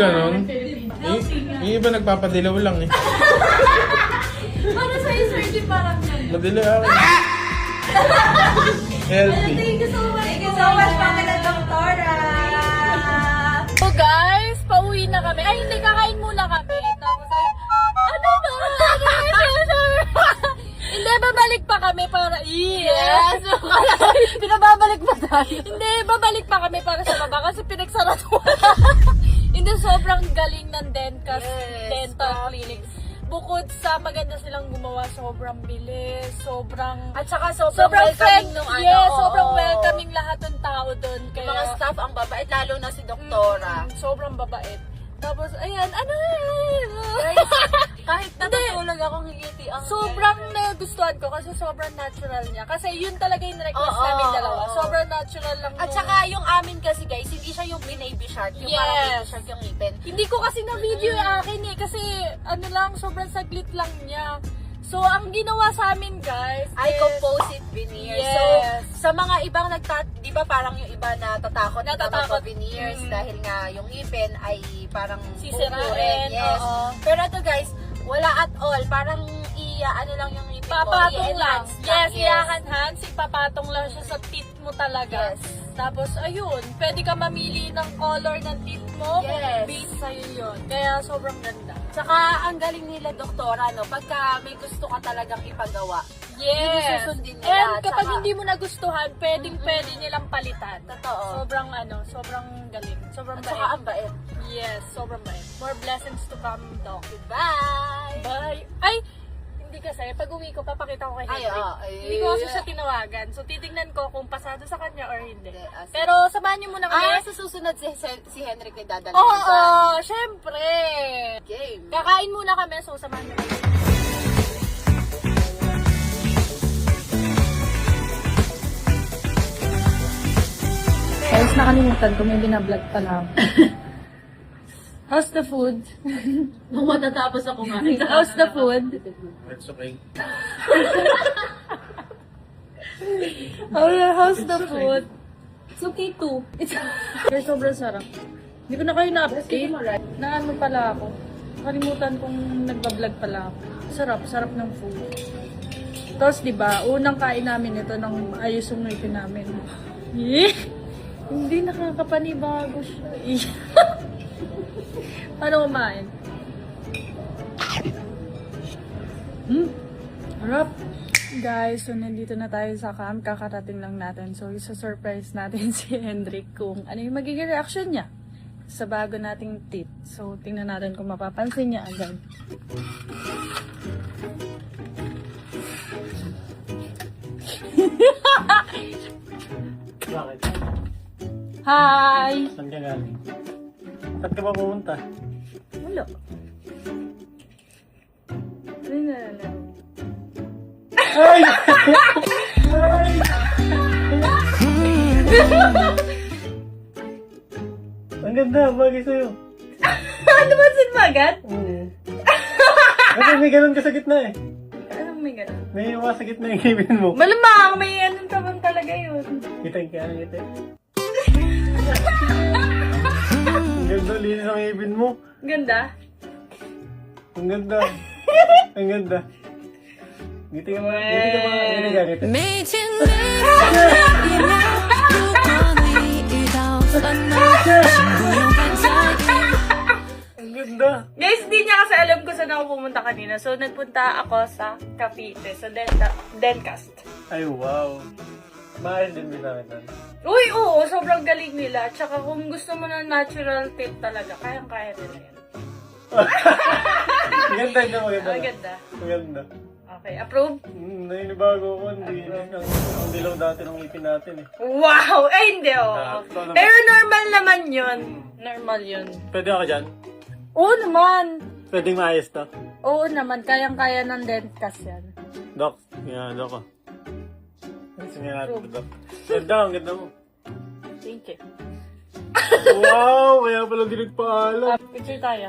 ganon. Yung iba nagpapadilaw lang eh. Para sa'yo, sir, di parang yan. Madilaw ako. Healthy. Thank you so much. Thank you so much, Pamela Doktora. So guys, pauwi na kami. Ay, hindi, kakain muna kami. Tapos ay, ano ba? Hindi, babalik pa kami para... Yes! Pinababalik pa tayo. Hindi, babalik pa kami para sa baba kasi pinagsaratuan. Hindi, sobrang galing ng dental clinic. Bukod sa maganda silang gumawa, sobrang bilis, At saka sobrang welcoming nung ano. Yes, sobrang welcoming lahat ng tao doon. Yung mga staff ang babait, lalo na si Doktora. Sobrang babait. Tapos, ayan, ano Kahit natutulog akong ngiti ang... sobrang nagustuhan ko kasi sobrang natural niya. Kasi yun talaga yung request namin dalawa. Sobrang natural lang. At saka yung amin kasi guys, hindi siya yung baby shark. Yung parang baby shark yung ngipin. Hindi ko kasi na-video yung akin eh. Kasi ano lang, sobrang saglit lang niya. So, ang ginawa sa amin guys ay composite veneers. Yes. So, sa mga ibang di ba parang yung iba natatakot na veneers dahil nga yung ngipin ay parang sisirain. Yes. Pero ito guys, wala at all. Parang ano lang yung ngipin papatong lang. Yes, Yes. i-enhance. Ipapatong lang siya sa teeth mo talaga. Yes. Tapos, ayun, pwede ka mamili ng color ng teeth mo. Yes. Based sa'yo yun. Kaya sobrang ganda. Saka ang galing nila Doktora, no? Pagka may gusto ka talagang ipagawa, yun yung Yes. susundin nila. And kapag Tsaka- hindi mo nagustuhan, pwede nilang palitan. Totoo. Sobrang galing. Sobrang At saka ang bait. bait. Yes, sobrang bait. More blessings to come, Doc. Goodbye! Bye! Ay! Hindi kasi, pag uwi ko, papakita ko kay Henry. Hindi ko kasi siya tinawagan. So, titignan ko kung pasado sa kanya or hindi. Pero, samahan niyo muna kami. Sa susunod si Henrik ay dadalhin Oo, syempre! game. Kakain muna kami, so samahan niyo kami. Guys, nakalimutan ko, may binablog pala ako. How's the food? Nung matatapos ako kumain. How's the food? It's okay. How's the food? It's okay too. Guys, sobrang sarap. Hindi ko na kayo na-update. Na ano pala ako. Nakalimutan kong nagbablog pala ako. Sarap ng food. Tapos, diba, unang kain namin ito nang ayos yung ngipin namin. Hindi nakakapanibago siya. Paano kumain? Harap. Guys, so nandito na tayo sa camp. Kakarating lang natin. So, isa-surprise natin si Hendrik kung ano yung magiging reaction niya sa bago nating teeth. So, tingnan natin kung mapapansin niya agad. Bakit? Hi! Saan ka galing? Saan ka ba pumunta? Wala. Ano na lang? Ay! Ang ganda, bagay sa'yo. Ano ba sinmagat? Kasi may ganun ka sa gitna eh. Anong may ganun? May iwa sa gitna yung ngipin mo. Malamang, may anong naman talaga yun. Kita ka, kita. Ang ganda, linis ang ngipin mo. Ganda? Ang ganda. Ang ganda. Ngiti ka mga, ngiti ka mga, ngiti ka, ngiti. 每天每一秒如果你遇到烦恼请不用看在意 Ang ganda. Guys, di niya kasi alam kung saan ako pumunta kanina. So, nagpunta ako sa Cavite, sa Dentcast. Ay, wow. Mahal din din namin doon. Uy, oo, sobrang galing nila. Tsaka kung gusto mo ng natural tip talaga, kayang-kaya nila yan. Ang ganda niya, maganda. Ang ganda. Ang ganda. Okay, approve? Naninibago ako, hindi. Ang dilaw dati ng ngipin natin eh. Wow! Eh, hindi, oo. Ito naman. Pero normal naman yun. Normal yun. Pwede ako dyan? Oo naman. Pwedeng maayos to? Oo naman, kayang-kaya ng Dentcast yan. Doc, yan, Doc ah. Sige nga, Doc. Ganda, ang ganda mo. Thank you. Wow, kaya pala di nagpaalam. Picture tayo.